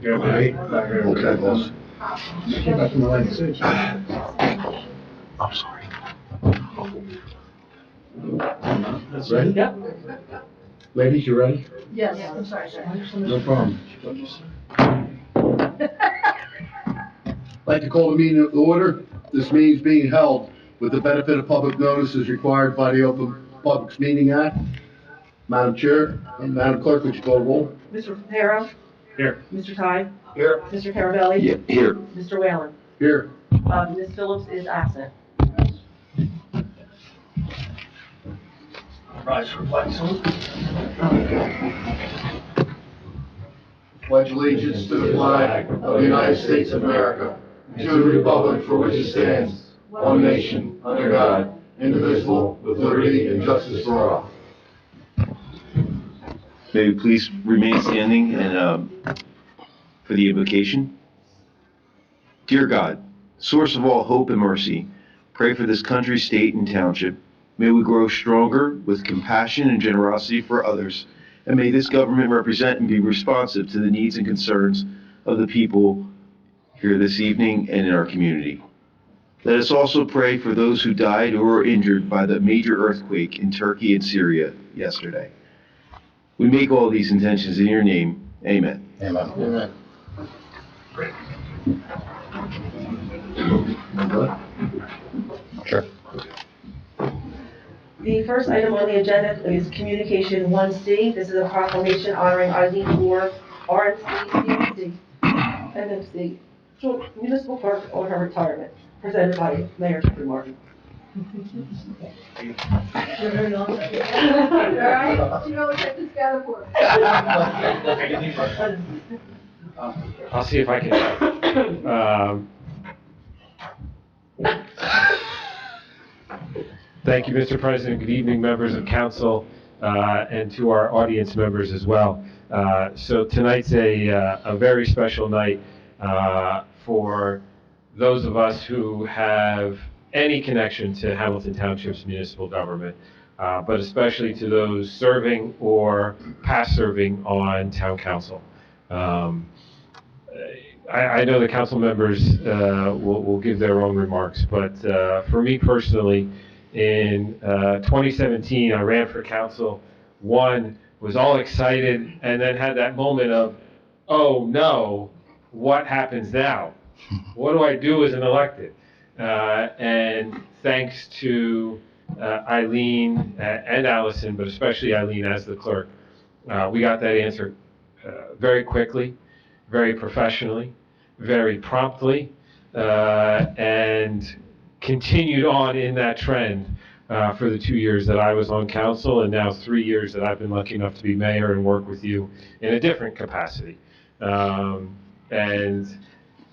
All right. Okay, boss. Came back from the United States. I'm sorry. Ready? Yep. Ladies, you ready? Yes, I'm sorry, sir. No problem. I'd like to call the meeting to order. This meeting is being held with the benefit of public notice as required by the Open Public Meeting Act. Madam Chair, Madam Clerk, would you call the roll? Mr. Reparo? Here. Mr. Ty? Here. Mr. Carabelli? Yeah, here. Mr. Whalen? Here. Ms. Phillips is absent. Rise for flag salute. Pledge allegiance to the flag of the United States of America, and to the republic for which it stands, one nation, under God, indivisible, with liberty and justice for all. May we please remain standing and for the invocation. Dear God, source of all hope and mercy, pray for this country, state, and township. May we grow stronger with compassion and generosity for others, and may this government represent and be responsive to the needs and concerns of the people here this evening and in our community. Let us also pray for those who died or were injured by the major earthquake in Turkey and Syria yesterday. We make all these intentions in your name. Amen. Amen. Amen. Sure. The first item on the agenda is Communication 1C. This is a proclamation honoring Eileen Moore, RMC, CMC, MMC, municipal clerk on her retirement, presented by Mayor Jeffrey Martin. You're very long. All right, you know what this is got for. I'll see if I can. Thank you, Mr. President. Good evening, members of council, and to our audience members as well. So tonight's a very special night for those of us who have any connection to Hamilton Township's municipal government, but especially to those serving or past serving on town council. I know the council members will give their own remarks, but for me personally, in 2017, I ran for council. One, was all excited, and then had that moment of, oh no, what happens now? What do I do as an elected? And thanks to Eileen and Allison, but especially Eileen as the clerk, we got that answer very quickly, very professionally, very promptly, and continued on in that trend for the 2 years that I was on council, and now 3 years that I've been lucky enough to be mayor and work with you in a different capacity. And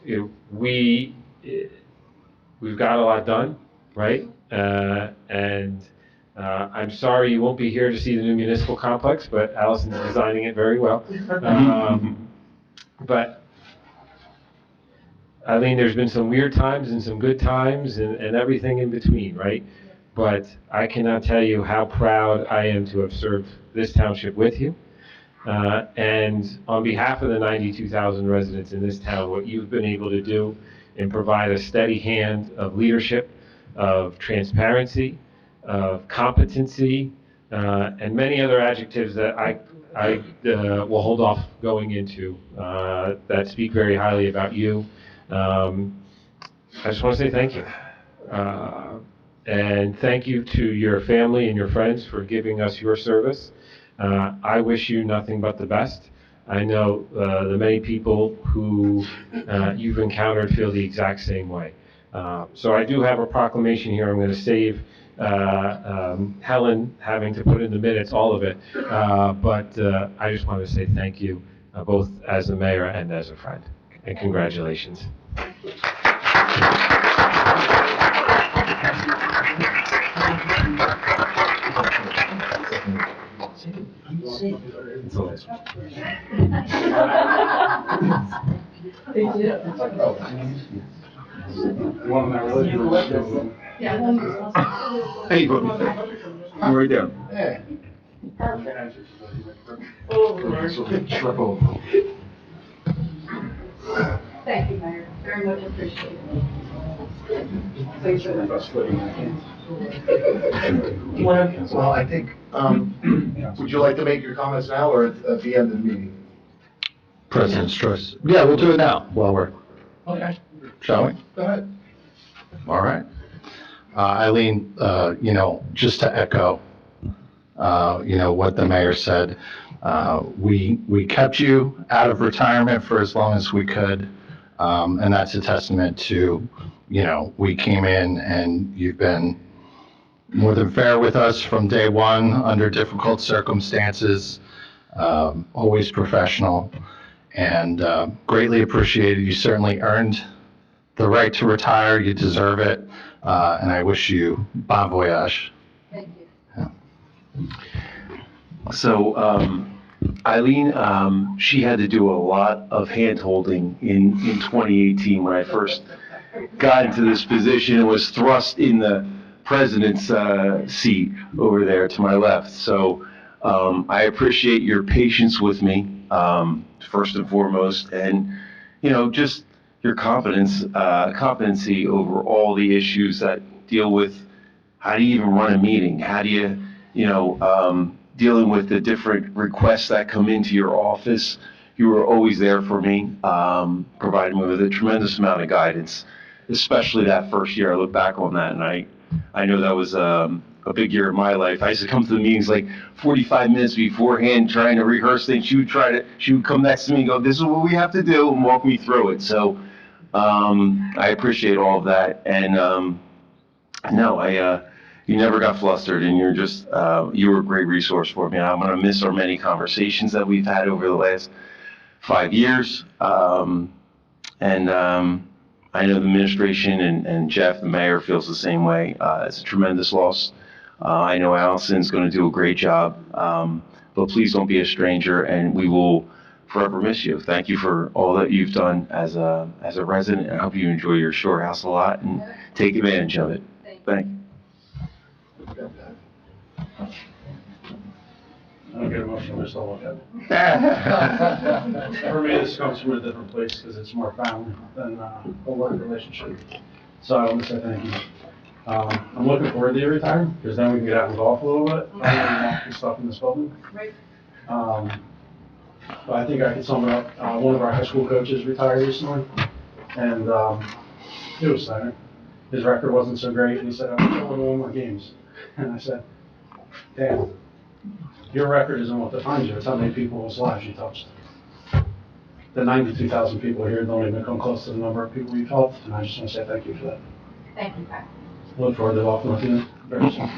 you know, we've got a lot done, right? And I'm sorry you won't be here to see the new municipal complex, but Allison's designing it very well. But Eileen, there's been some weird times and some good times and everything in between, right? But I cannot tell you how proud I am to have served this township with you. And on behalf of the 92,000 residents in this town, what you've been able to do and provide a steady hand of leadership, of transparency, of competency, and many other adjectives that I will hold off going into that speak very highly about you. I just want to say thank you. And thank you to your family and your friends for giving us your service. I wish you nothing but the best. I know the many people who you've encountered feel the exact same way. So I do have a proclamation here. I'm going to save Helen having to put in the minutes all of it. But I just want to say thank you, both as a mayor and as a friend. And congratulations. Hey, buddy. I'm right down. Yeah. Trouble. Very much appreciated. Thanks so much. You wanna, Well, I think, would you like to make your comments now or at the end of the meeting? President's choice. Yeah, we'll do it now while we're, Okay. shall we? Go ahead. All right. Eileen, just to echo, what the mayor said, we kept you out of retirement for as long as we could. And that's a testament to, we came in and you've been more than fair with us from day one under difficult circumstances, always professional, and greatly appreciated. You certainly earned the right to retire. You deserve it. And I wish you bon voyage. Thank you. So, Eileen, she had to do a lot of hand-holding in 2018 when I first got into this position and was thrust in the president's seat over there to my left. So I appreciate your patience with me, first and foremost, and, just your competency over all the issues that deal with how do you even run a meeting? How do you, dealing with the different requests that come into your office. You were always there for me, providing me with a tremendous amount of guidance, especially that first year. I look back on that, and I know that was a big year in my life. I used to come to the meetings like 45 minutes beforehand, trying to rehearse things. She would come next to me and go, "This is what we have to do," and walk me through it. So I appreciate all of that, and you never got flustered, and you were a great resource for me. I'm going to miss our many conversations that we've had over the last 5 years. I know the administration and Jeff, the mayor, feels the same way. It's a tremendous loss. I know Allison's going to do a great job, but please don't be a stranger, and we will forever miss you. Thank you for all that you've done as a resident, and I hope you enjoy your shore house a lot and take advantage of it. Thank you. I don't get emotional, just don't look at it. For me, this comes from a different place because it's more family than a work relationship. So I want to say thank you. I'm looking forward to you retiring because then we can get out and golf a little bit. I don't really want to stuff in this building. Right. But I think I can sum it up. One of our high school coaches retired recently, and it was sad. His record wasn't so great, and he said, "I'm going to win more games." And I said, "Damn. Your record isn't what defines you, it's how many people's lives you touched." The 92,000 people here don't even come close to the number of people you've helped, and I just want to say thank you for that. Thank you, Pat. Look forward to walking with you very soon.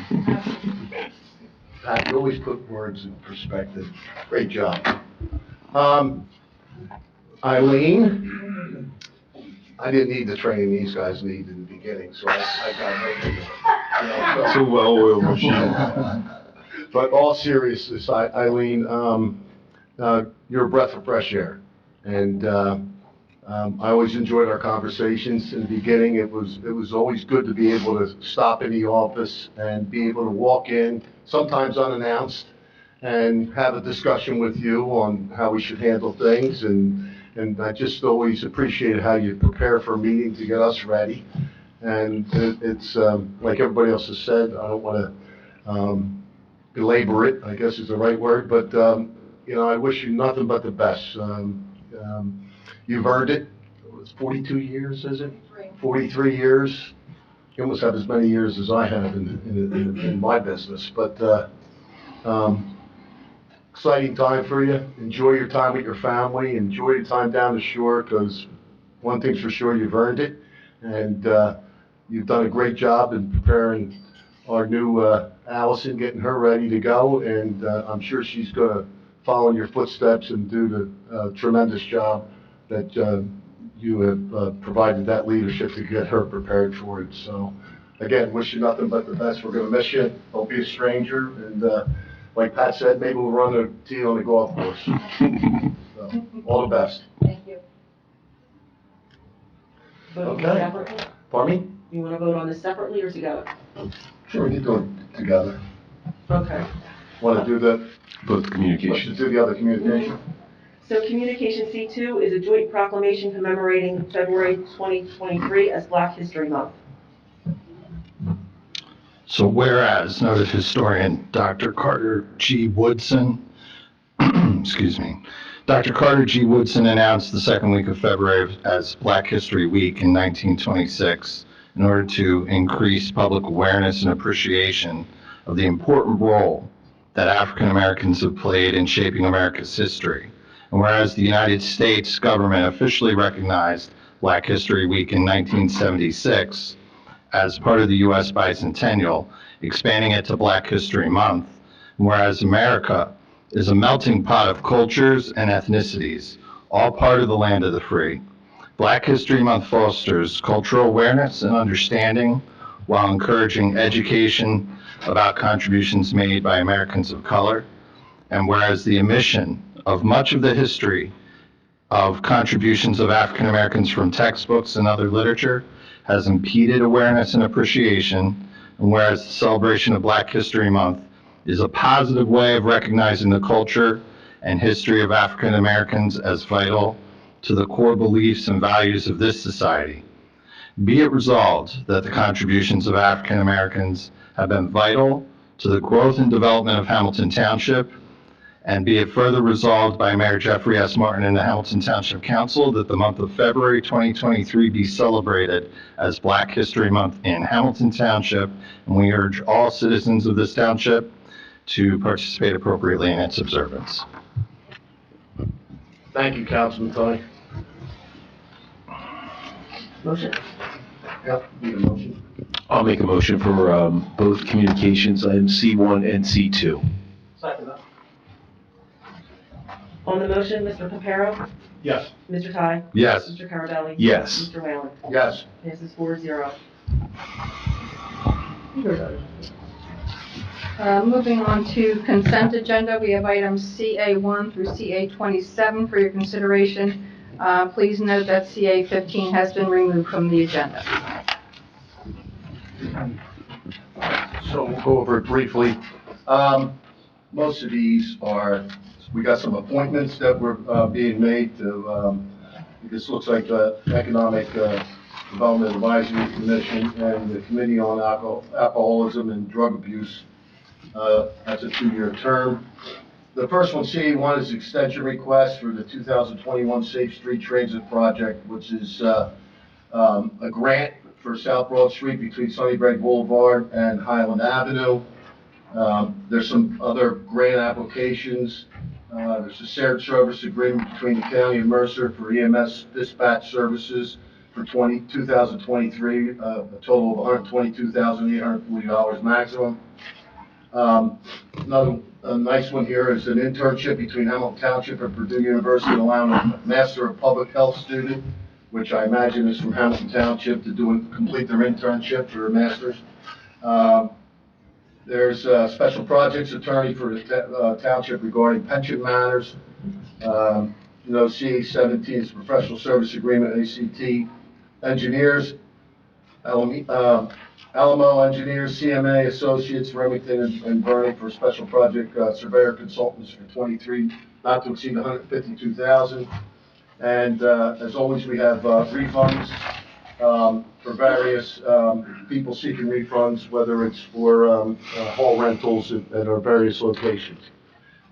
Pat, you always put words in perspective. Great job. Eileen, I didn't need the training these guys need in the beginning, so I got right into it. It's a well-oiled machine. But all seriousness, Eileen, you're a breath of fresh air. And I always enjoyed our conversations in the beginning. It was always good to be able to stop in the office and be able to walk in, sometimes unannounced, and have a discussion with you on how we should handle things. And I just always appreciated how you prepare for a meeting to get us ready. And it's like everybody else has said, I don't want to belabor it, I guess is the right word, but I wish you nothing but the best. You've earned it. It's 42 years, is it? 43 years. You almost have as many years as I have in my business, but exciting time for you. Enjoy your time with your family. Enjoy your time down the shore, because one thing's for sure, you've earned it, and you've done a great job in preparing our new Allison, getting her ready to go, and I'm sure she's going to follow in your footsteps and do the tremendous job that you have provided that leadership to get her prepared for it. So, again, wish you nothing but the best. We're going to miss you. Don't be a stranger. And like Pat said, maybe we'll run a tee on the golf course. So, all the best. Thank you. vote Okay. separately? Pardon me? You want to vote on this separately or together? Sure, we can do it together. Okay. Want to do the, Both let's communications. just do the other communication? So communication C2 is a joint proclamation commemorating February 2023 as Black History Month. So whereas noted historian Dr. Carter G. Woodson, excuse me, Dr. Carter G. Woodson announced the second week of February as Black History Week in 1926 in order to increase public awareness and appreciation of the important role that African Americans have played in shaping America's history. And whereas the United States government officially recognized Black History Week in 1976 as part of the U.S. bicentennial, expanding it to Black History Month, and whereas America is a melting pot of cultures and ethnicities, all part of the land of the free. Black History Month fosters cultural awareness and understanding while encouraging education about contributions made by Americans of color. And whereas the omission of much of the history of contributions of African Americans from textbooks and other literature has impeded awareness and appreciation, and whereas the celebration of Black History Month is a positive way of recognizing the culture and history of African Americans as vital to the core beliefs and values of this society. Be it resolved that the contributions of African Americans have been vital to the growth and development of Hamilton Township, and be it further resolved by Mayor Jeffrey S. Martin and the Hamilton Township Council that the month of February 2023 be celebrated as Black History Month in Hamilton Township, and we urge all citizens of this township to participate appropriately in its observance. Thank you, Councilman Tony. Motion. Yep, need a motion. I'll make a motion for both communications items C1 and C2. Second. On the motion, Mr. Papero? Yes. Mr. Ty? Yes. Mr. Carabelli? Yes. Mr. Whalen? Yes. Passes 4-0. Moving on to consent agenda, we have items CA1 through CA27 for your consideration. Please note that CA15 has been removed from the agenda. So we'll go over it briefly. Most of these are, we got some appointments that were being made to, this looks like the Economic Development Advisory Commission and the Committee on Alcoholism and Drug Abuse. That's a 2-year term. The first one, CA1, is extension request for the 2021 Safe Street Transit Project, which is a grant for South Broad Street between Sunnybrook Boulevard and Highland Avenue. There's some other grant applications. There's a shared service agreement between the county and Mercer for EMS dispatch services for 2023, a total of $122,840 maximum. Another nice one here is an internship between Hamilton Township and Purdue University allowing a Master of Public Health student, which I imagine is from Hamilton Township, to complete their internship for a master's. There's a special projects attorney for the township regarding pension matters. CA17 is professional service agreement, ACT engineers, Alamo Engineers, CMA Associates, Remington and Burning for special project surveyor consultants for 23, not to exceed 152,000. And as always, we have refunds for various people seeking refunds, whether it's for hall rentals at our various locations.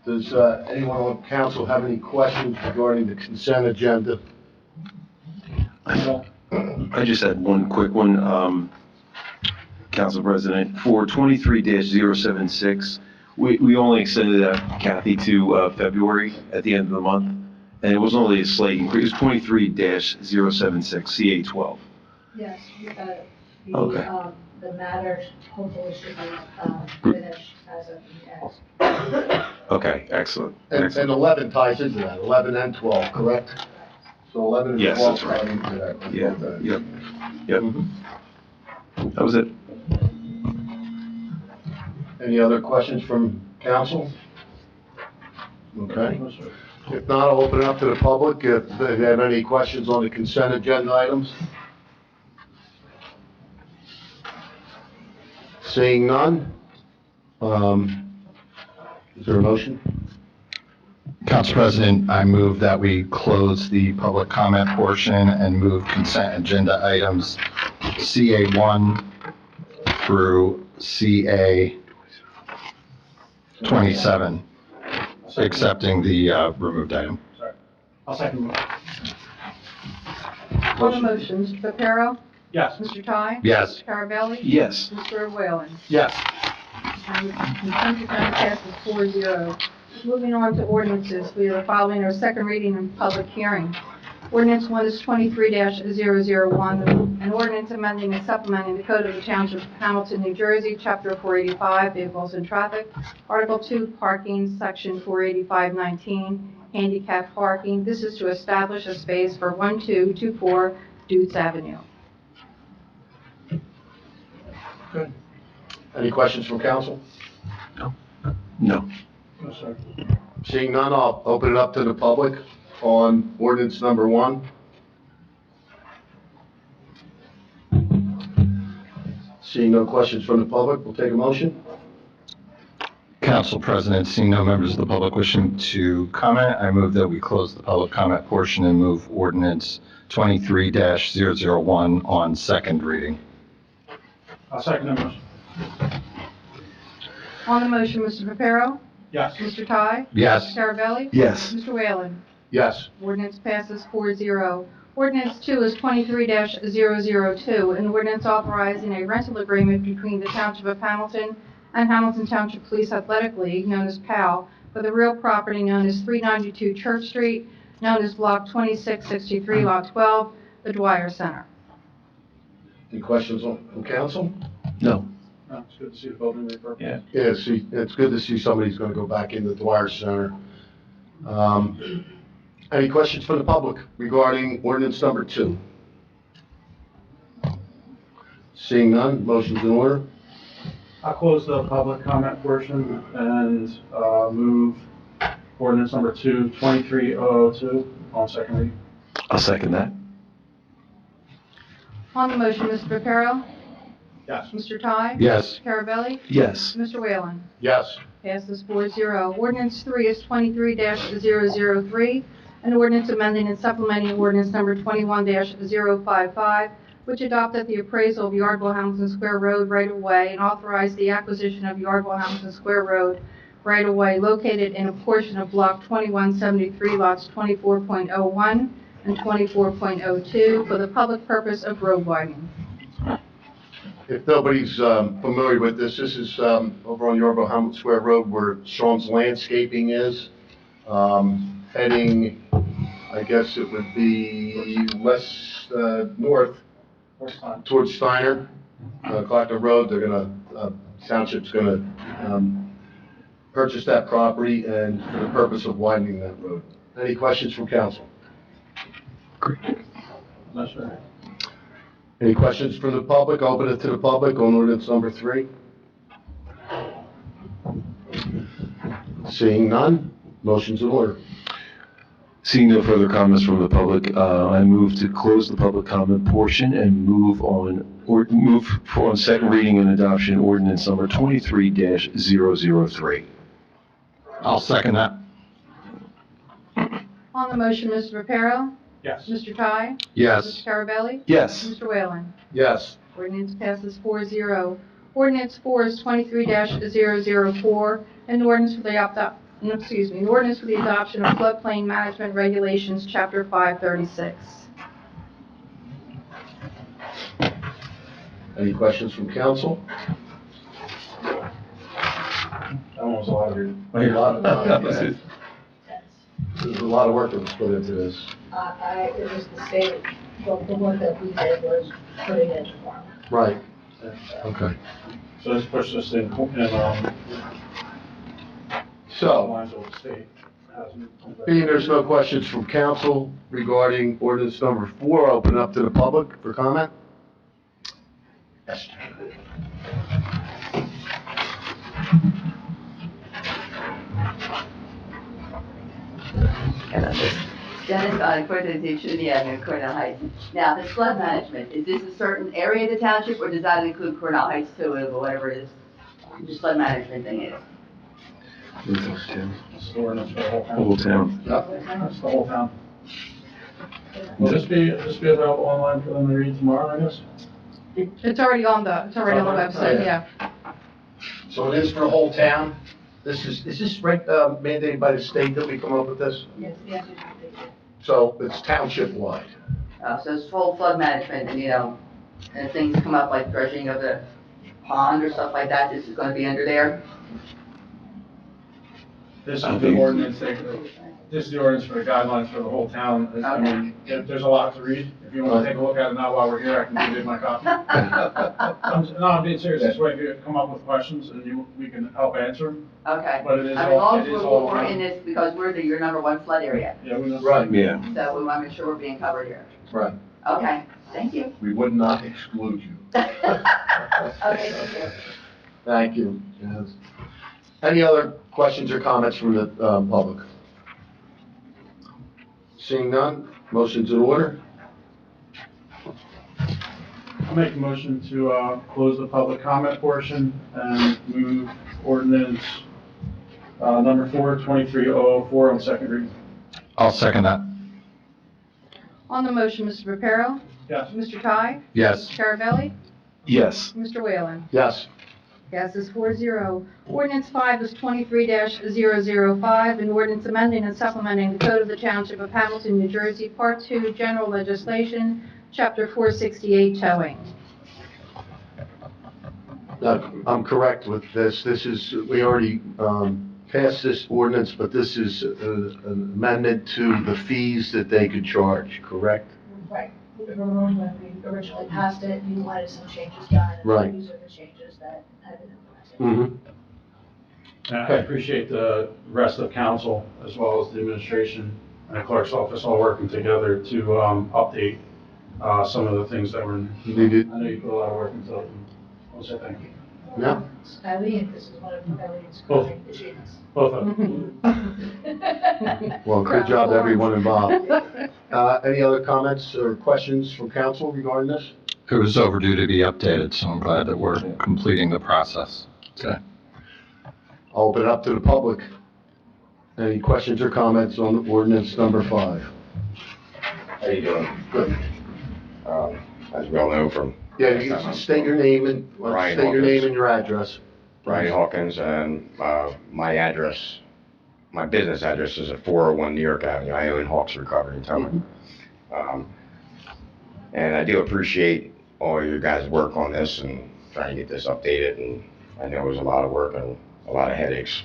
Does anyone on council have any questions regarding the consent agenda? I just had one quick one, Council President. For 23-076, we only extended that, Kathy, to February at the end of the month, and it was only a slight increase. It was 23-076, CA12. Yes, Okay. the matter hopefully should be finished as of yes. Okay, excellent. And 11 ties into that, 11 and 12, correct? So 11 and 12. Yes, that's right. tie into that. Yeah, yep. That was it. Any other questions from council? Okay. If not, I'll open it up to the public. If they have any questions on the consent agenda items. Seeing none, is there a motion? Council President, I move that we close the public comment portion and move consent agenda items CA1 through CA27, accepting the removed item. Sorry. I'll second. On the motion, Mr. Reparo? Yes. Mr. Ty? Yes. Mr. Carabelli? Yes. Mr. Whalen? Yes. And consent agenda passes 4-0. Moving on to ordinances, we are following our second reading and public hearing. Ordinance 1 is 23-001, an ordinance amending and supplementing the Code of the Township of Hamilton, New Jersey, Chapter 485, Vehicles and Traffic, Article 2, Parking, Section 485-19, Handicap Parking. This is to establish a space for 1224 Dutz Avenue. Good. Any questions from council? No. No, sir. Seeing none, I'll open it up to the public on ordinance number 1. Seeing no questions from the public, we'll take a motion. Council President, seeing no members of the public wishing to comment, I move that we close the public comment portion and move ordinance 23-001 on second reading. I'll second the motion. On the motion, Mr. Reparo? Yes. Mr. Ty? Yes. Mr. Carabelli? Yes. Mr. Whalen? Yes. Ordinance passes 4-0. Ordinance 2 is 23-002, an ordinance authorizing a rental agreement between the Township of Hamilton and Hamilton Township Police Athletic League, known as PAL, for the real property known as 392 Church Street, known as Block 2663, Lot 12, the Dwyer Center. Any questions from council? No. No, it's good to see the building repurposed. Yeah. Yeah, see, it's good to see somebody's gonna go back into the Dwyer Center. Any questions from the public regarding ordinance number 2? Seeing none, motion's in order. I'll close the public comment portion and move ordinance number 2, 23-002 on second reading. I'll second that. On the motion, Mr. Reparo? Yes. Mr. Ty? Yes. Mr. Carabelli? Yes. Mr. Whalen? Yes. Passes 4-0. Ordinance 3 is 23-003, an ordinance amending and supplementing ordinance number 21-055, which adopted the appraisal of Yardville Hamilton Square Road right-of-way and authorized the acquisition of Yardville Hamilton Square Road right-of-way located in a portion of Block 2173, lots 24.01 and 24.02 for the public purpose of road widening. If nobody's familiar with this, this is over on Yarborough Hamilton Square Road where Sean's Landscaping is. Heading, I guess it would be west, north towards Steiner, Clacton Road. They're gonna, Township's gonna purchase that property and for the purpose of widening that road. Any questions from council? No, sir. Any questions from the public? Open it to the public on ordinance number 3. Seeing none, motion's in order. Seeing no further comments from the public, I move to close the public comment portion and move on second reading and adoption ordinance number 23-003. I'll second that. On the motion, Mr. Reparo? Yes. Mr. Ty? Yes. Mr. Carabelli? Yes. Mr. Whalen? Yes. Ordinance passes 4-0. Ordinance 4 is 23-004, an ordinance for the an ordinance for the adoption of floodplain management regulations, Chapter 536. Any questions from council? That one was a lot of reading. There's a lot of work that was put into this. It was the state, the one that we did was putting in the farm. Right. Okay. So this puts us in So, lines with the state. being there's no questions from council regarding ordinance number 4, I'll open it up to the public for comment. Yes. Dennis on Cortez, Trinity Avenue, Cornell Heights. Now, this flood management, is this a certain area of the township, or does that include Cornell Heights too, or whatever it is, this flood management thing is? It's the ordinance for the whole town. Whole town. That's the whole town. Will this be available online for them to read tomorrow, I guess? It's already on the website, yeah. So it is for the whole town? Is this mandated by the state that we come up with this? Yes, yes, yes. So it's township wide? So it's full flood management and, and if things come up like dredging of the pond or stuff like that, this is gonna be under there? This is the ordinance, this is the ordinance for the guidelines for the whole town. I mean, there's a lot to read. If you want to take a look at it now while we're here, I can give you my copy. I'm being serious. This way, if you come up with questions and we can help answer them. Okay. But it is I mean, all, it is all. we're in this because we're your number one flood area, Yeah, we know. Right. Yeah. so we want to make sure we're being covered here. Right. Okay, thank you. We would not exclude you. Okay, thank you. Thank you. Yes. Any other questions or comments from the public? Seeing none, motion's in order. I'll make a motion to close the public comment portion and move ordinance number 4/23/004 on second reading. I'll second that. On the motion, Mr. Reparo, Yes. Mr. Ty, Yes. Carabelli, Yes. Mr. Whalen. Yes. Passes 4-0. Ordinance 5 is 23-005, an ordinance amending and supplementing the Code of the Township of Hamilton, New Jersey, Part 2, General Legislation, Chapter 468, Towing. I'm correct with this. We already passed this ordinance, but this is an amendment to the fees that they could charge, correct? Right. Remember when we originally passed it, you wanted some changes done. and Right. These are the changes that have been implemented. Mm-hmm. I appreciate the rest of council as well as the administration and the clerk's office all working together to update some of the things that were Needed. I know you put a lot of work into it. I'll say thank you. Yeah. Eileen, this is one of Eileen's Both. great achievements. Both of them. Well, good job, everyone involved. Any other comments or questions from council regarding this? It was overdue to be updated, so I'm glad that we're completing the process. Okay. I'll open it up to the public. Any questions or comments on ordinance number 5? How you doing? Good. As we all know from Yeah, you can state your name and, Ryan state your name Hawkins. and your address. Brian Hawkins, and my address, my business address is at 401 New York Avenue. I own Hawks Recovery in Towing. And I do appreciate all your guys' work on this and trying to get this updated, and I know it was a lot of work and a lot of headaches.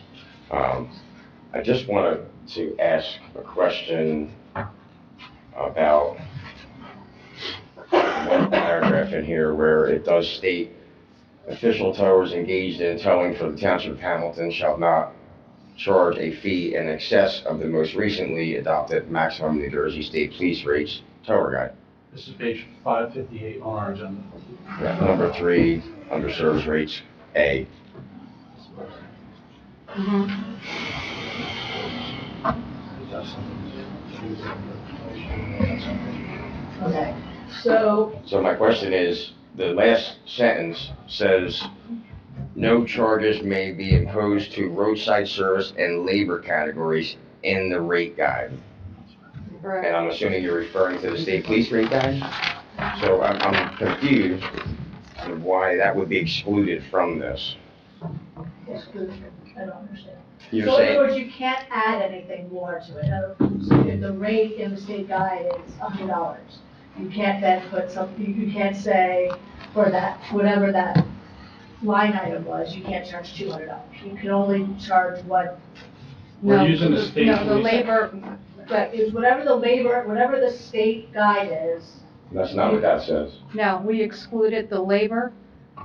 I just wanted to ask a question about one paragraph in here where it does state, official towers engaged in towing for the Township of Hamilton shall not charge a fee in excess of the most recently adopted maximum New Jersey State Police rates tower guide. This is page 558 on our agenda. Yeah, number 3, under service rates, A. Okay, so, So my question is, the last sentence says, no charges may be imposed to roadside service and labor categories in the rate guide. And I'm assuming you're referring to the state police rate guide? So I'm confused of why that would be excluded from this. exclusion, I don't understand. You're So in other saying, words, you can't add anything more to it. So if the rate in the state guide is $100, you can't then put something, you can't say for that, whatever that line item was, you can't charge $200. You can only charge what, We're using the state. No, the police- labor, but is whatever the labor, whatever the state guide is. that's not what that says. no, we excluded the labor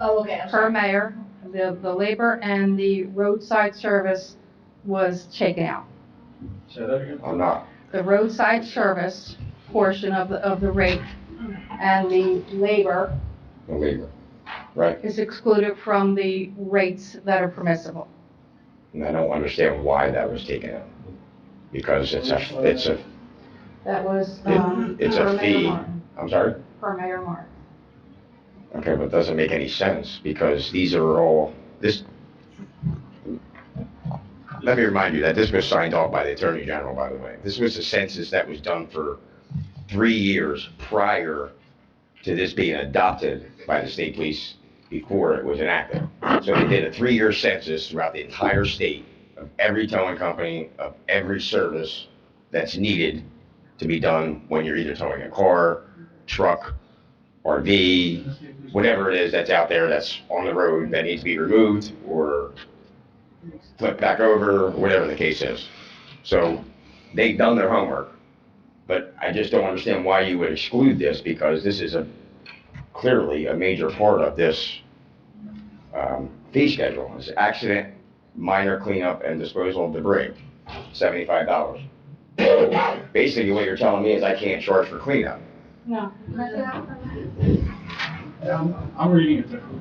Oh, okay, I'm per sorry. mayor, the labor and the roadside service was taken out. Say that again? I'm not. The roadside service portion of the rate and the labor The labor, right? is excluded from the rates that are permissible. And I don't understand why that was taken out. Because it's a, That was, it's per a Mayor fee. Martin. I'm sorry? Per Mayor Martin. Okay, but it doesn't make any sense because these are all, this let me remind you that this was signed off by the Attorney General, by the way. This was a census that was done for 3 years prior to this being adopted by the state police before it was enacted. So they did a 3-year census throughout the entire state of every towing company, of every service that's needed to be done when you're either towing a car, truck, RV, whatever it is that's out there that's on the road that needs to be removed or flipped back over, whatever the case is. So they've done their homework, but I just don't understand why you would exclude this, because this is clearly a major part of this fee schedule. It's accident, minor cleanup, and disposal of debris, $75. Basically, what you're telling me is I can't charge for cleanup. No. Can I say that for a minute? I'm reading it differently.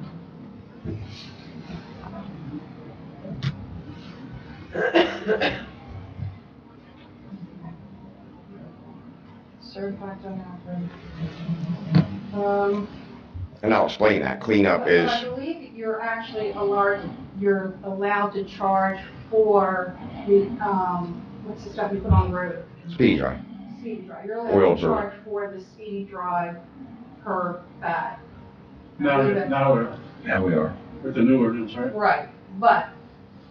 Certified donor. And I'll explain that. Cleanup is, I believe you're actually allowed to charge for the, what's the stuff you put on the road? speed drive. Speedy drive. You're Oil allowed to drive. charge for the speedy drive per bag. Now Now we are. with the new ordinance, right? Right, but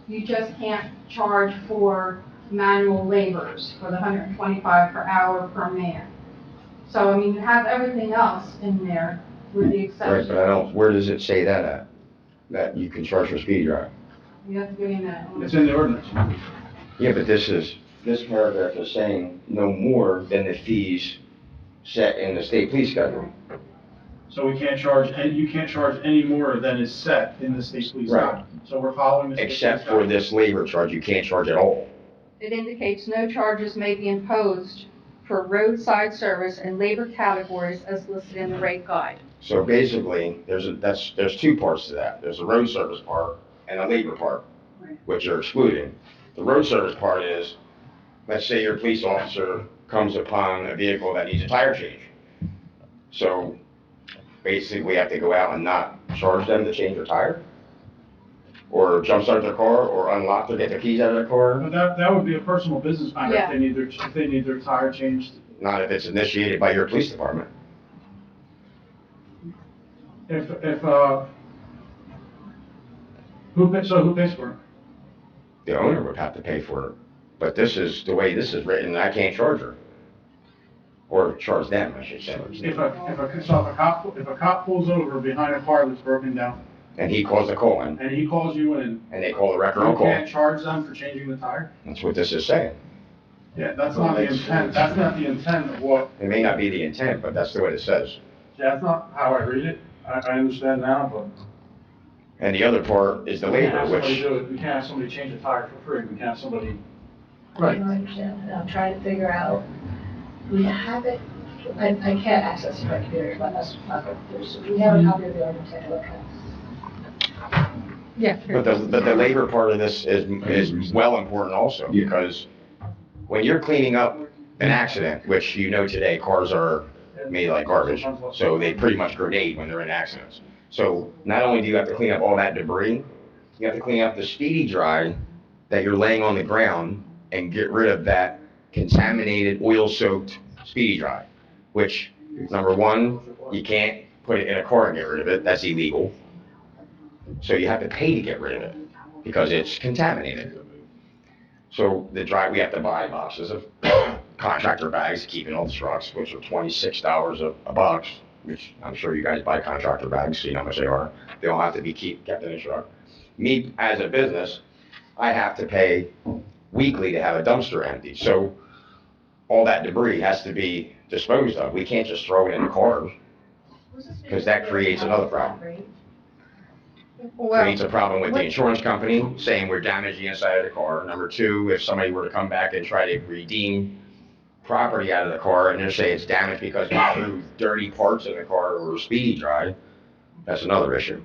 you just can't charge for manual laborers for the 125 per hour per man. So, I mean, you have everything else in there with the Right, exception. but I don't, where does it say that at? That you can charge for speed drive? You have to give me that. It's in the ordinance. Yeah, but this paragraph is saying no more than the fees set in the state police schedule. So we can't charge, you can't charge any more than is set in the state police Right. guide. So we're following the state police Except for guide. this labor charge, you can't charge at all. It indicates no charges may be imposed for roadside service and labor categories as listed in the rate guide. So basically, there's 2 parts to that. There's the road service part and the labor part, which are excluded. The road service part is, let's say your police officer comes upon a vehicle that needs a tire change. So basically, we have to go out and not charge them to change their tire? Or jumpstart their car, or unlock or get their keys out of their car? But that would be a personal business matter Yeah. if they need their tire changed. Not if it's initiated by your police department. Who pays for it? The owner would have to pay for it. But this is, the way this is written, I can't charge her. Or charge them, I should say. If a cop pulls over behind a car that's broken down, And he calls the call in, and he calls you in, and they call the record on you call. can't charge them for changing the tire? That's what this is saying. Yeah, that's not the intent, that's not the intent of what, It may not be the intent, but that's the way it says. that's not how I read it. I understand now, but. And the other part is the We can't labor, have somebody which, do it. We can't have somebody change a tire for free, we can't have somebody. Right. I don't understand, and I'm trying to figure out, we have it, I can't access my computer, but that's not good. We have a copy of the ordinance, I can look at. Yeah. but the labor part of this is well important also, because when you're cleaning up an accident, which you know today, cars are made like garbage, so they pretty much grenade when they're in accidents. So not only do you have to clean up all that debris, you have to clean up the speedy dry that you're laying on the ground and get rid of that contaminated, oil-soaked speedy dry, which, number one, you can't put it in a car and get rid of it, that's illegal. So you have to pay to get rid of it, because it's contaminated. So we have to buy boxes of contractor bags to keep in all the trucks, which are $26 a box, which I'm sure you guys buy contractor bags, so you know how much they are. They don't have to be kept in a truck. Me, as a business, I have to pay weekly to have a dumpster emptied. So all that debris has to be disposed of. We can't just throw it in the cars, because that creates another problem. Creates a problem with the insurance company, saying we're damaging the inside of the car. Number 2, if somebody were to come back and try to redeem property out of the car and they say it's damaged because we threw dirty parts in the car or speedy dry, that's another issue.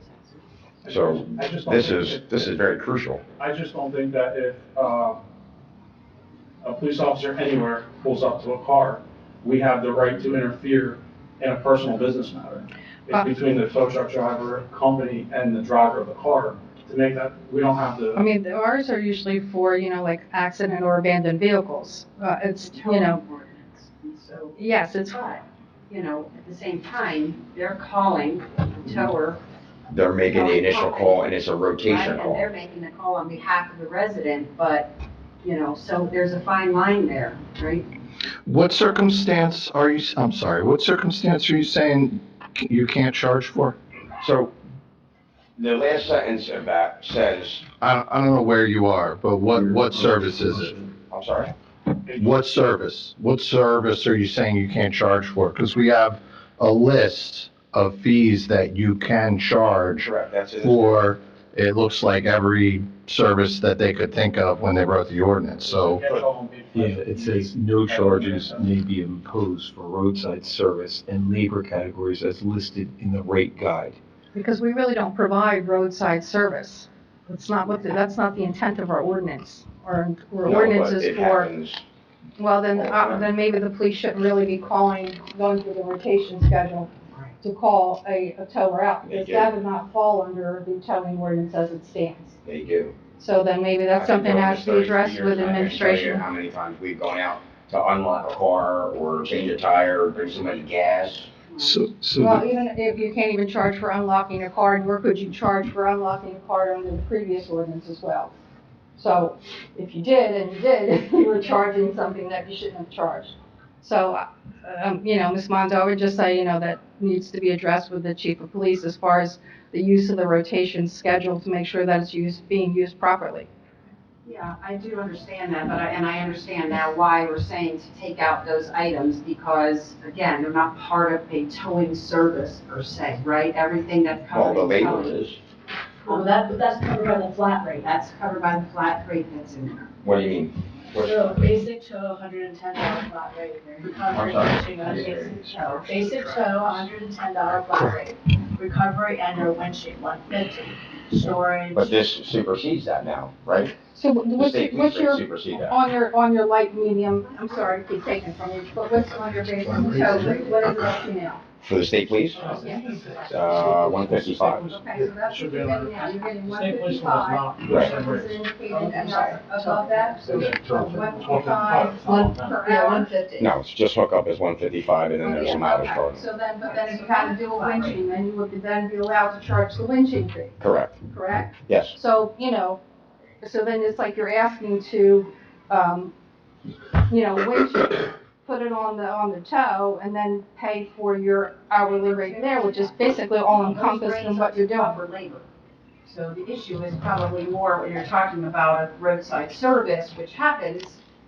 So this is very crucial. I just don't think that if, a police officer anywhere pulls up to a car, we have the right to interfere in a personal business matter. It's between the tow truck driver, company, and the driver of the car to make that, we don't have I to, mean, ours are usually for, like accident or abandoned vehicles. It's, So, yes, it's, but, at the same time, they're calling the tower. They're making the initial call and it's a rotation Right, and they're call. making the call on behalf of the resident, but, so there's a fine line there, right? What circumstance are you, I'm sorry, what circumstance are you saying you can't charge for? So the last sentence of that says, I don't know where you are, but what service is it? I'm sorry? What service? What service are you saying you can't charge for? Because we have a list of fees that you can charge Correct, that's it. for, it looks like every service that they could think of when they wrote the ordinance, so. Yeah, it says no charges may be imposed for roadside service and labor categories as listed in the rate guide. because we really don't provide roadside service. That's not the intent of our ordinance. Our No, ordinance but is it for, happens. well, then maybe the police shouldn't really be going through the rotation schedule to call a tower out, because They that do. would not fall under the towing ordinance as it stands. They do. So then maybe that's something that has to be addressed with I can tell you administration. how many times we've gone out to unlock a car or change a tire, or bring somebody gas. So Well, even if you can't even charge for unlocking a car, nor could you charge for unlocking a car under the previous ordinance as well. So if you did, and you did, you were charging something that you shouldn't have charged. So, Ms. Monzo, I would just say, that needs to be addressed with the chief of police as far as the use of the rotation schedule to make sure that it's being used properly. Yeah, I do understand that, and I understand now why we're saying to take out those items, because, again, they're not part of a towing service per se, right? Everything that's All covered the in labor towing. is. Well, that's covered by the flat rate. That's covered by the flat rate that's in there. What do you mean? So basic tow, $110 flat rate. Recovery, I'm sorry. basic tow. Basic tow, $110 flat rate. Recovery and or windshield, $150. Storage. But this supersedes that now, right? So The what's state your, police rate supersede that. on your light, medium, I'm sorry to keep taking from you, but what's on your basic tow rate? What is it up to now? For the state police, Yeah. 155. Okay, so that's what you're getting now, you're getting state police 155. was Right. not. Is it indicated above that? So Yeah. 155 per Yeah, hour? 150. No, it's just hook up is 155 and then there's some mileage Okay, charge. so then, but then if you had to do a winching, then you would then be allowed to charge the winching fee, Correct, correct? yes. So, so then it's like you're asking to, winch it, put it on the tow, and then pay for your hourly rate there, which is basically all encompassed in what you're doing. Cover labor. So the issue is probably more when you're talking about a roadside service, which happens,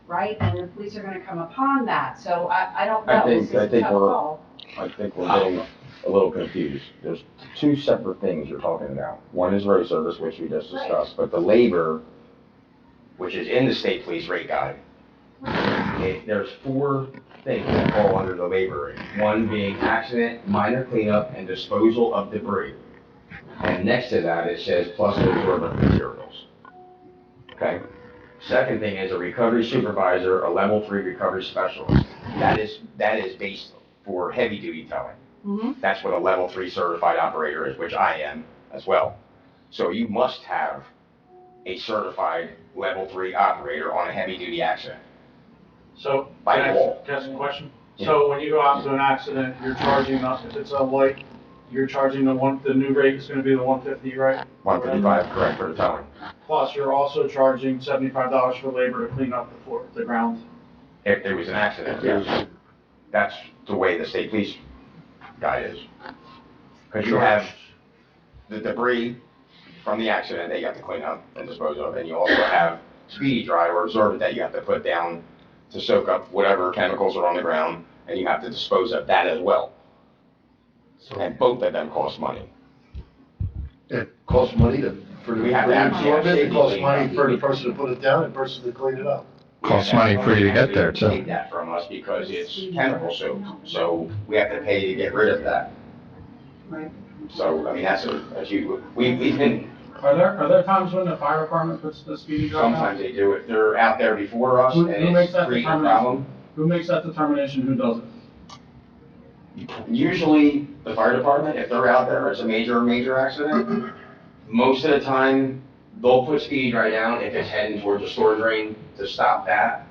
right? And the police are gonna come upon that, so I don't know. This is a tough call. I think we're getting a little confused. There's two separate things you're talking about. One is road service, which we just discussed, but the labor, which is in the state police rate guide, there's 4 things that fall under the labor rate. One being accident, minor cleanup, and disposal of debris. And next to that, it says plus absorbent materials. Okay? Second thing is a recovery supervisor, a level 3 recovery specialist. That is based for heavy duty towing. Mm-hmm. That's what a level 3 certified operator is, which I am as well. So you must have a certified level 3 operator on a heavy duty accident. So, By can I law. ask a question? So when you go out to an accident, you're charging, if it's a light, you're charging the new rate is gonna be the 150, right? 155, correct, for the towing. Plus, you're also charging $75 for labor to clean up the ground. If there was an accident, yes. That's the way the state police guy is. Because you have the debris from the accident that you have to clean up and dispose of, and you also have speedy dry or absorbent that you have to put down to soak up whatever chemicals are on the ground, and you have to dispose of that as well. And both of them cost money. It costs money for the We have to have- absorbent, it costs yeah, money for the person to put it down and the person to clean it up. Costs money for you to get there, too. Take that from us because it's chemical soaked, so we have to pay to get rid of that. Right. So, I mean, that's a huge, we've been, Are there times when the fire department puts the speedy dry out? sometimes they do it, they're out there before us Who and makes it's that creating a determination? problem. Who makes that determination, who does it? Usually, the fire department, if they're out there, it's a major accident, Most of the time, they'll put speedy dry down if it's heading towards a storm drain to stop that.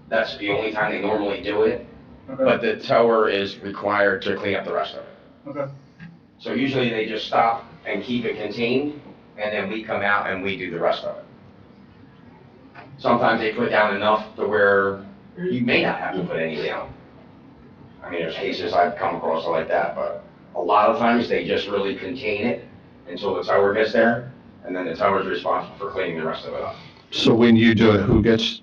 That's the only time they normally do it, but the tower is required to clean up the rest of it. Okay. So usually they just stop and keep it contained, and then we come out and we do the rest of it. Sometimes they put down enough to where you may not have to put any down. I mean, there's cases I've come across like that, but a lot of times they just really contain it until the tower gets there, and then the tower's responsible for cleaning the rest of it up. So when you do it, who gets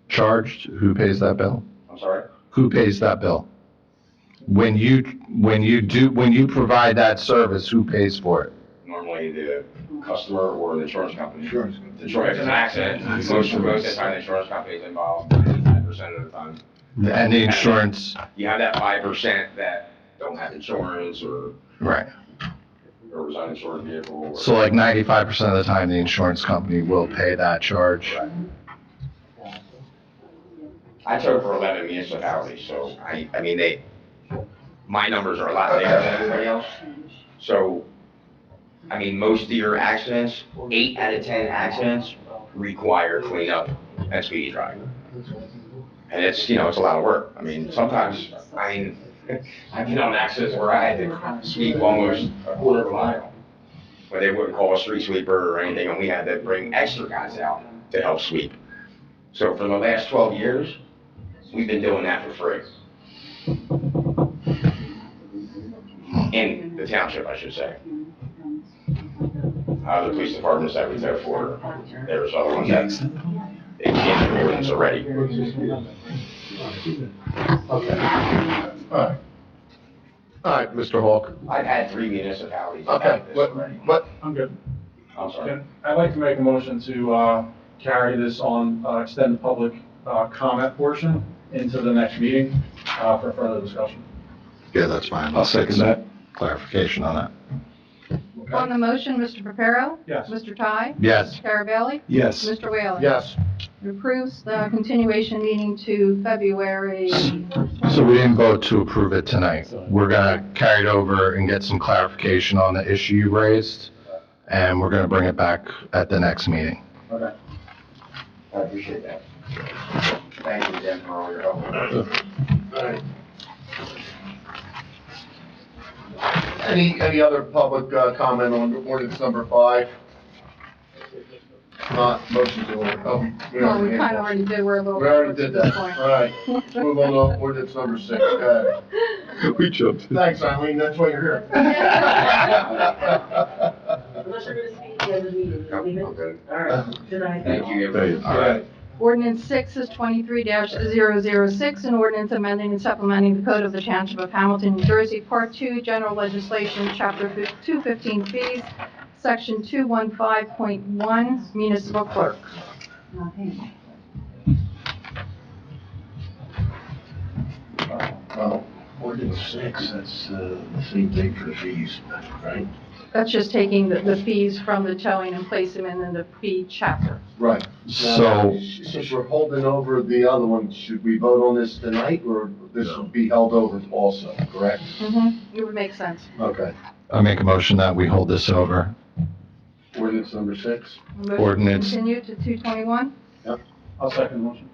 charged? Who pays that bill? I'm sorry? Who pays that bill? When you provide that service, who pays for it? Normally the customer or the insurance company. Insurance. If it's an accident, most of the time the insurance company is involved 10% of the time. And the insurance, You have that 5% that don't have insurance or right. was uninsured vehicle. Or, So like 95% of the time, the insurance company will pay that charge. I tow for 11 municipalities, so I mean, my numbers are a lot bigger than everybody else. So, I mean, most of your accidents, 8 out of 10 accidents require cleanup and speedy dry. And it's, it's a lot of work. I mean, sometimes, I've been on accidents where I had to sweep almost a quarter of a mile, where they wouldn't call a street sweeper or anything, and we had to bring extra guys out to help sweep. So for the last 12 years, we've been doing that for free. In the township, I should say. The police departments that we tow for, there's other ones that they can't do ordinance already. Okay. All right, Mr. Hawk. I've had 3 municipalities. Okay, have this already. what, I'm good. I'm sorry. I'd like to make a motion to carry this on, extend the public comment portion into the next meeting for further discussion. Yeah, that's fine. I'll second that. Clarification on that. On the motion, Mr. Reparo? Yes. Mr. Ty? Yes. Mr. Carabelli? Yes. Mr. Whalen? yes, It approves the continuation meeting to February. So we didn't vote to approve it tonight. We're gonna carry it over and get some clarification on the issue you raised, and we're gonna bring it back at the next meeting. Okay. I appreciate that. Thank you again for all your help. all right. Any other public comment on ordinance number 5? Not motion to order. Well, we kind of already did, we're a little. We already did at this that. point. All right, let's move on to ordinance number 6. Go ahead. We jumped. Thanks, Eileen, that's why you're here. Unless you're gonna speak at the end of the meeting, No, leave it. I'm good. All right, good night. Thank you. All right. Ordinance 6 is 23-006, an ordinance amending and supplementing the code of the Township of Hamilton, New Jersey, Part 2, General Legislation, Chapter 215 Fees, Section 215.1, Municipal Clerk. Well, ordinance 6, that's the same thing for the fees, right? That's just taking the fees from the towing and placing them in the fee chapter. Right. So- Since we're holding over the other one, should we vote on this tonight, or this will be held over also, correct? It would make sense. Okay. I make a motion that we hold this over. Ordinance number 6? Motion Ordinance. Continue to 221. I'll second the motion.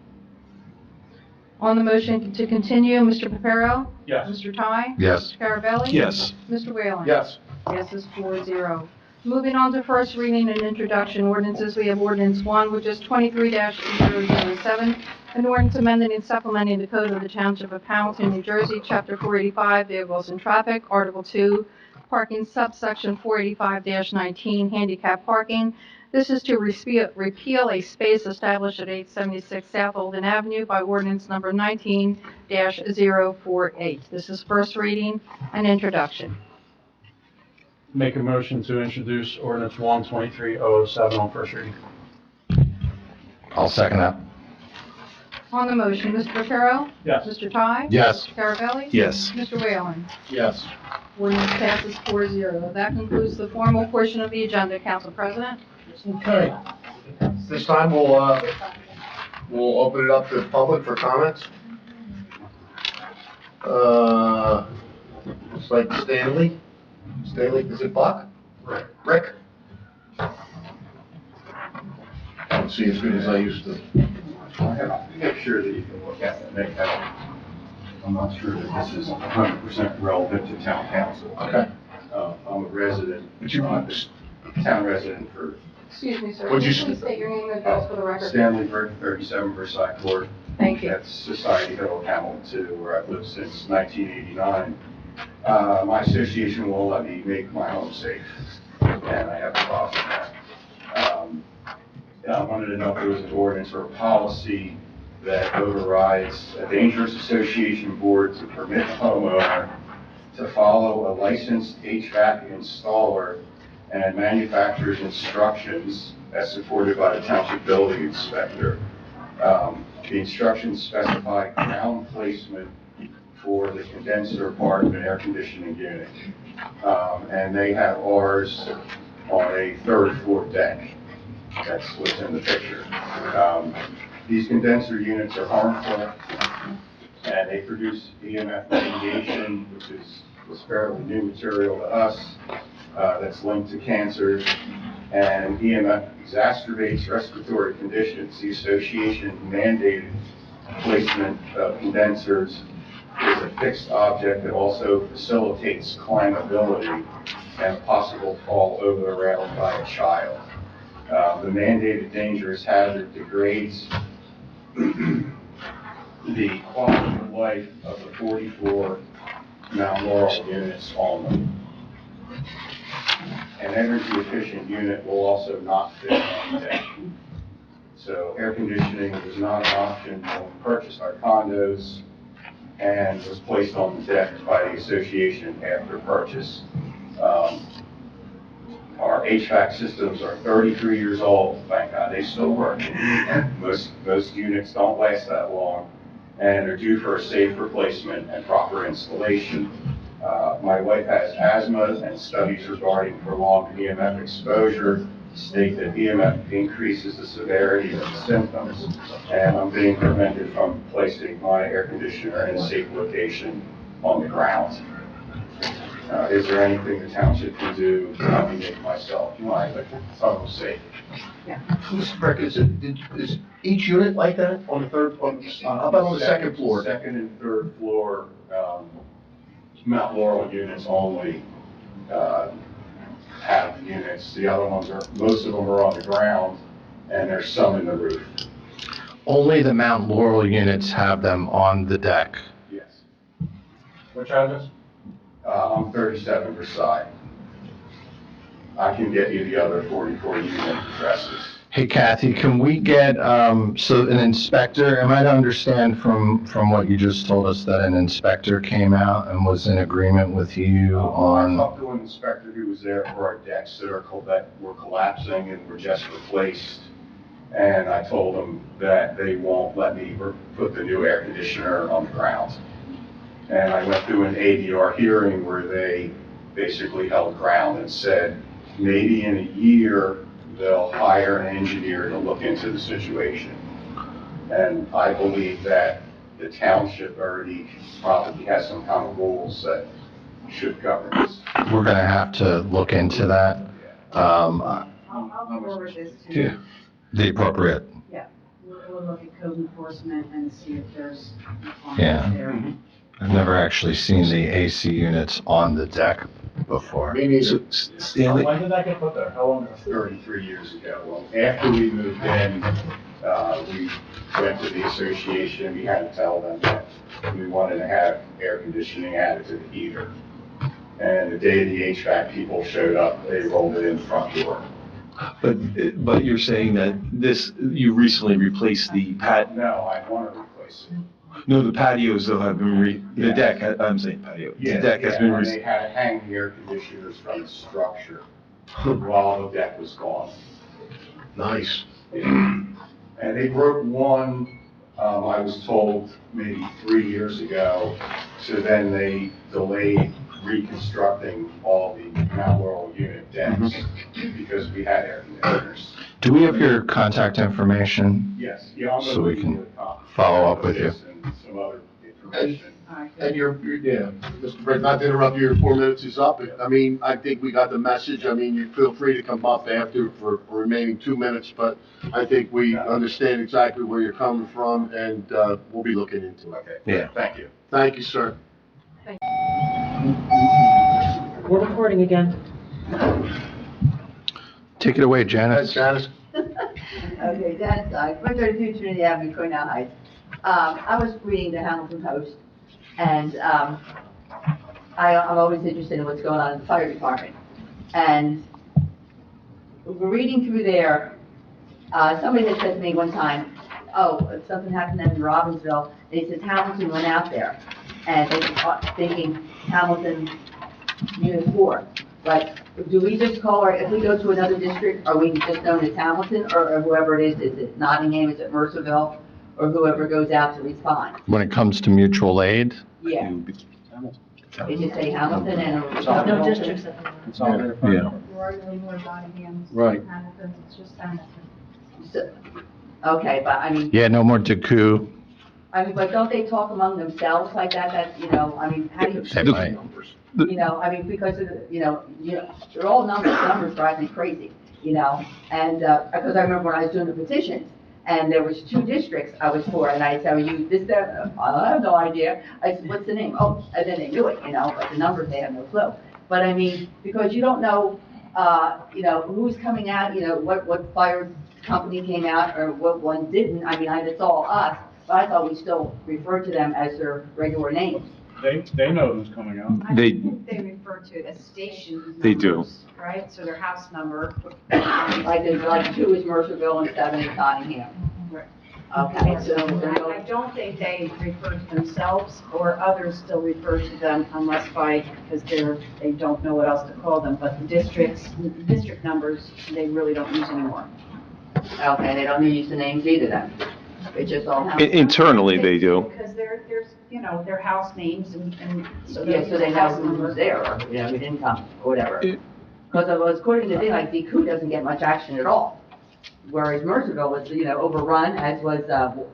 On the motion to continue, Mr. Reparo? Yes. Mr. Ty? Yes. Mr. Carabelli? Yes. Mr. Whalen? Yes. Yes is 4-0. Moving on to first reading and introduction ordinances, we have ordinance 1, which is 23-007, an ordinance amending and supplementing the code of the Township of Hamilton, New Jersey, Chapter 485, Vehicles and Traffic, Article 2, Parking, subsection 485-19, Handicap Parking. This is to repeal a space established at 876 South Olden Avenue by ordinance number 19-048. This is first reading and introduction. Make a motion to introduce ordinance 123-007 on first reading. I'll second that. On the motion, Mr. Reparo? Yes. Mr. Ty? Yes. Mr. Carabelli? Yes. Mr. Whalen? Yes. Ordinance passes 4-0. That concludes the formal portion of the agenda, Council President. Okay. This time we'll open it up to the public for comments. Looks like Stanley. Stanley, is it Buck? Rick. don't see as good as I used to. I have to make sure that you can look at it. I'm not sure that this is 100% relevant to town council. Okay. I'm a resident, But you, town resident for Excuse me, sir. What'd you Can say? please state your name and address for the record? Stanley Burke, 37 Versailles Court. Thank you. That's Society Hill, Hamilton 2, where I've lived since 1989. My association won't let me make my home safe, and I have a problem with that. I wanted to know if there was an ordinance or a policy that overrides a dangerous association board to permit the homeowner to follow a licensed HVAC installer and manufacturer's instructions as supported by the township building inspector. The instructions specify ground placement for the condenser part of an air conditioning unit. And they have ours on a third floor deck. That's what's in the picture. These condenser units are harmful, and they produce EMF radiation, which was fairly new material to us, that's linked to cancers, and EMF exacerbates respiratory conditions. The association mandated placement of condensers is a fixed object that also facilitates climbability and a possible fall over the rail by a child. The mandated dangerous hazard degrades the quality of life of the 44 Mount Laurel units on them. An energy efficient unit will also not fit on the deck. So air conditioning was not an option when we purchased our condos and was placed on the deck by the association after purchase. Our HVAC systems are 33 years old, thank God they still work. Most units don't last that long and are due for a safe replacement and proper installation. My wife has asthma, and studies regarding prolonged EMF exposure state that EMF increases the severity of the symptoms, and I'm being prevented from placing my air conditioner in a safe location on the ground. Is there anything the township can do to help me make myself my home safe? Mr. Brick, is each unit like that on the third, how about on the second floor? Second and third floor, Mount Laurel units only, have units. The other ones most of them are on the ground, and there's some in the roof. Only the Mount Laurel units have them on the deck. Yes. Which address? I'm 37 Versailles. I can get you the other 44 unit addresses. Hey Kathy, can we get, so an inspector, am I to understand from what you just told us that an inspector came out and was in agreement with you I on? talked to an inspector who was there for our decks that were collapsing and were just replaced. And I told him that they won't let me put the new air conditioner on the ground. And I went through an ADR hearing where they basically held ground and said, maybe in a year, they'll hire an engineer to look into the situation. And I believe that the township already probably has some kind of rules that should cover this. We're gonna have to look into that. I'll forward this to, The appropriate, we'll look at code enforcement and see if there's. Yeah. there. I've never actually seen the AC units on the deck before. Me neither. Stanley, When did that get put there? How long ago? 33 years ago. Well, after we moved in, we went to the association, we had to tell them that we wanted to have air conditioning added to the heater. And the day the HVAC people showed up, they rolled it in the front door. but you're saying that you recently replaced the No, I want to replace it. no, the patios though have been the deck, I'm saying patio. The deck has been And they had to hang the air conditioners from the structure while the deck was gone. Nice. And they broke one, I was told, maybe 3 years ago. So then they delayed reconstructing all the Mount Laurel unit decks because we had air conditioners. Do we have your contact information? Yes, yeah, I'm So gonna we give can you a copy follow up with you. of this and some other information. All right, And yeah, Mr. Brett, not to interrupt you, your 4 minutes is up. I mean, I think we got the message. I mean, you feel free to come up after for remaining 2 minutes, but I think we understand exactly where you're coming from, and we'll be looking into it. Okay. Yeah. Thank you. Thank you, sir. We're recording again. Take it away, Janice. Janice? Okay, that's, 132 Trinity Avenue, Cornell Heights. I was reading the Hamilton Post, and, I'm always interested in what's going on in the fire department. And we're reading through there, somebody had said to me one time, if something happened in Robbinsville, they said Hamilton went out there, and they were thinking Hamilton Unit 4. But do we just call our, if we go to another district, are we just known as Hamilton, or whoever it is it Nottingham, is it Mercerville, or whoever goes out to respond? When it comes to mutual aid, Yeah. They just say Hamilton and. No districts. It's all there. Yeah. There are no more Nottinghams, Right. Hamiltons, it's just Hamilton. So- Okay, but I mean, yeah, no more Deku. but don't they talk among themselves like that, I mean, how do you? They might. I mean, because of, they're all numbers drive me crazy, and, because I remember when I was doing the petitions, and there was 2 districts I was for, and I tell you, this, that, I have no idea, I said, what's the name? Oh, and then they knew it, but the numbers, they have no clue. But I mean, because you don't know, who's coming out, what fire company came out, or what one didn't, I mean, it's all us, but I thought we still referred to them as their regular names. They know who's coming out. I They- think they refer to it as station They do. numbers, right? So their house number. Like 2 is Mercerville and 7 is Nottingham. Right. Okay, so they're I going, don't think they refer to themselves, or others still refer to them unless because they don't know what else to call them, but the district numbers, they really don't use anymore. okay, they don't use the names either then. It's just all house. Internally, they do. Because there's, their house names and so. Yeah, so they know house who's numbers. there, or, who's income, or whatever. Because according to the thing, like, DQ doesn't get much action at all. Whereas Mercerville was, overrun, as was,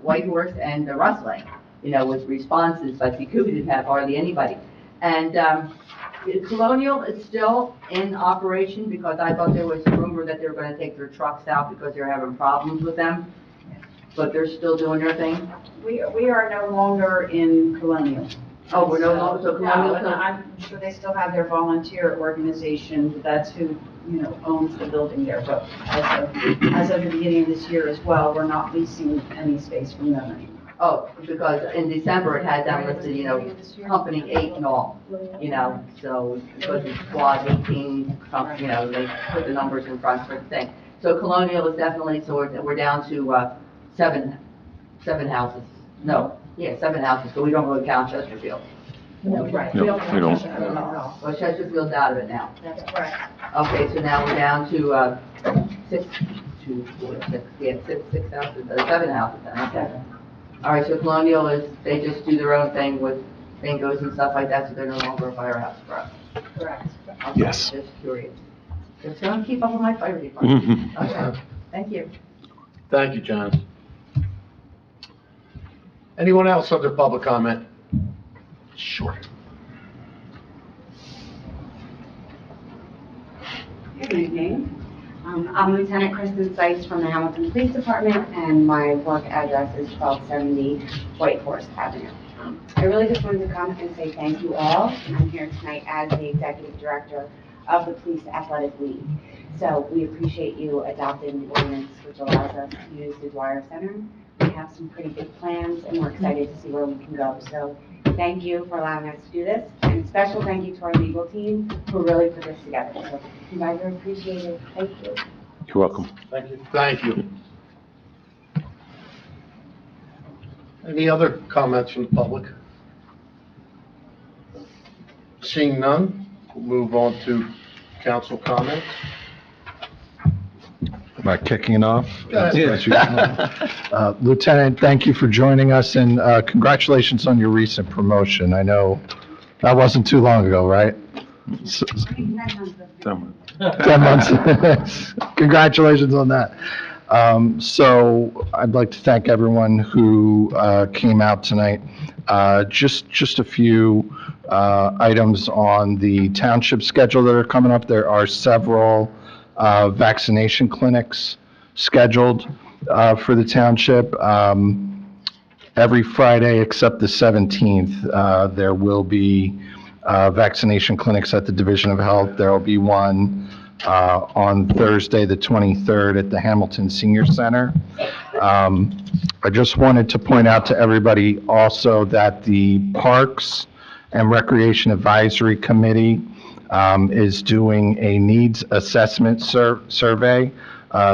Whitehorse and the Rustling, with responses, but DQ didn't have hardly anybody. And, Colonial is still in operation, because I thought there was a rumor that they were gonna take their trucks out because they're having problems with them. But they're still doing their thing? We are no longer in Colonial. Oh, we're no longer, so Colonial, No, and I'm sure they still have their volunteer organization, that's who, owns the building there. But as of the beginning of this year as well, we're not leasing any space from them anymore. oh, because in December it had them listed, company 8 and all, so because it's squad 18, they put the numbers in front for the thing. So Colonial is definitely, so we're down to, 7 houses. No, yeah, 7 houses, so we don't really count Chesterfield. No, right. No, we don't. Well, Chesterfield's out of it now. That's correct. Okay, so now we're down to, 6, 2, 4, 6, yeah, 6 houses, 7 houses then, okay. All right, so Colonial is, they just do their own thing with bingos and stuff like that, so they're no longer a firehouse for us. Correct. Okay, Yes. Just curious. Just trying to keep up with my fire department. Mhm. Okay, thank you. Thank you, Janice. Anyone else under public comment? Short. Good evening. I'm Lieutenant Kristen Seitz from the Hamilton Police Department, and my work address is 1270 Whitehorse Avenue. I really just wanted to come and say thank you all. I'm here tonight as the Executive Director of the Police Athletic League. So we appreciate you adopting the ordinance which allows us to use the Dwyer Center. We have some pretty big plans, and we're excited to see where we can go. So thank you for allowing us to do this, and special thank you to our legal team who really put this together. So you guys are appreciated. Thank you. You're welcome. Thank you. Thank you. Any other comments from the public? Seeing none, we'll move on to council comments. Am I kicking it off? Go ahead. Lieutenant, thank you for joining us, and congratulations on your recent promotion. I know that wasn't too long ago, right? 10 months. Congratulations on that. So I'd like to thank everyone who came out tonight. Just a few items on the township schedule that are coming up. There are several vaccination clinics scheduled for the township. Every Friday except the 17th, there will be vaccination clinics at the Division of Health. There will be one on Thursday, the 23rd, at the Hamilton Senior Center. I just wanted to point out to everybody also that the Parks and Recreation Advisory Committee is doing a needs assessment survey.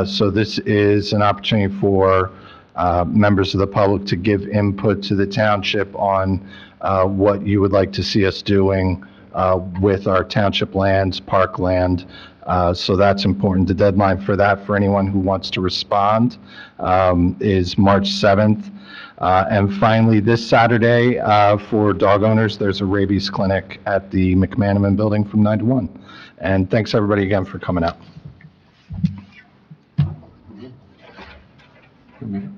So this is an opportunity for members of the public to give input to the township on what you would like to see us doing with our township lands, park land. So that's important. The deadline for that, for anyone who wants to respond, is March 7th. And finally, this Saturday, for dog owners, there's a rabies clinic at the McManaman Building from 9 to 1. And thanks, everybody, again, for coming out.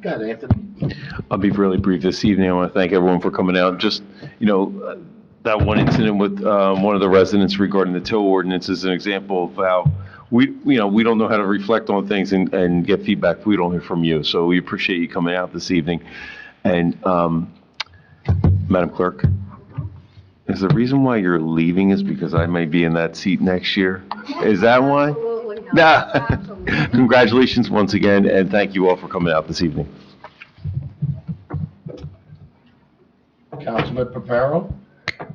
Go ahead, Anthony. I'll be really brief this evening. I want to thank everyone for coming out. Just, that one incident with one of the residents regarding the tow ordinance is an example of how we don't know how to reflect on things and get feedback. We don't hear from you. So we appreciate you coming out this evening. And Madam Clerk, is the reason why you're leaving is because I may be in that seat next year? Is that why? Absolutely not. Nah. Absolutely. Congratulations once again, and thank you all for coming out this evening. Councilman Paparo? I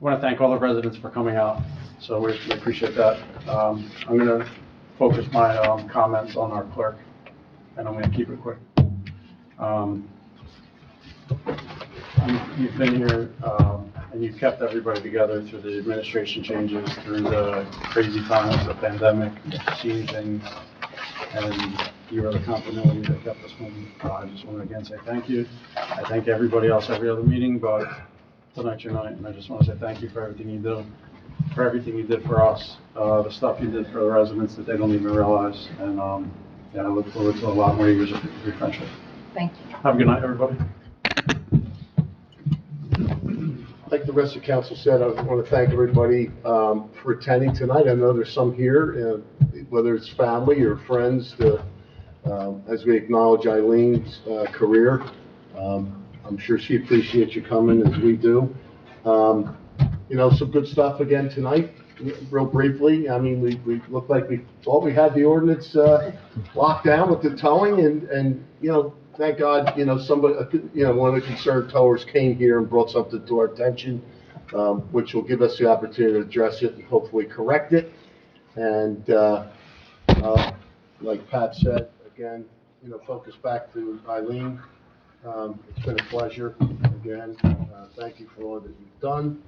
want to thank all the residents for coming out, so we appreciate that. I'm going to focus my comments on our clerk, and I'm going to keep it quick. You've been here, and you've kept everybody together through the administration changes, through the crazy times, the pandemic, seeing things, and you are the continuity that kept us moving. I just want to again say thank you. I thank everybody else every other meeting, but tonight's your night, and I just want to say thank you for everything you do, for everything you did for us, the stuff you did for the residents that they don't even realize, and I look forward to a lot more years of your friendship. Thank you. Have a good night, everybody. Like the rest of the council said, I want to thank everybody for attending tonight. I know there's some here, whether it's family or friends, as we acknowledge Eileen's career. I'm sure she appreciates you coming as we do. Some good stuff again tonight, real briefly. I mean, we looked like we thought we had the ordinance locked down with the towing and thank God, somebody, one of the concerned towers came here and brought something to our attention, which will give us the opportunity to address it and hopefully correct it. And, like Pat said, again, focus back to Eileen. It's been a pleasure again. Thank you for all that you've done.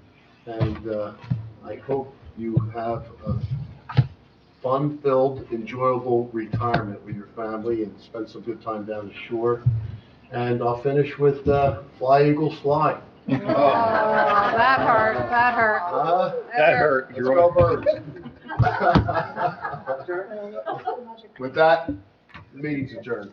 And, I hope you have a fun-filled, enjoyable retirement with your family and spend some good time down the shore. And I'll finish with Fly Eagles Fly. Oh, that hurt, that hurt. That hurt. Let's go Birds. With that, the meeting's adjourned.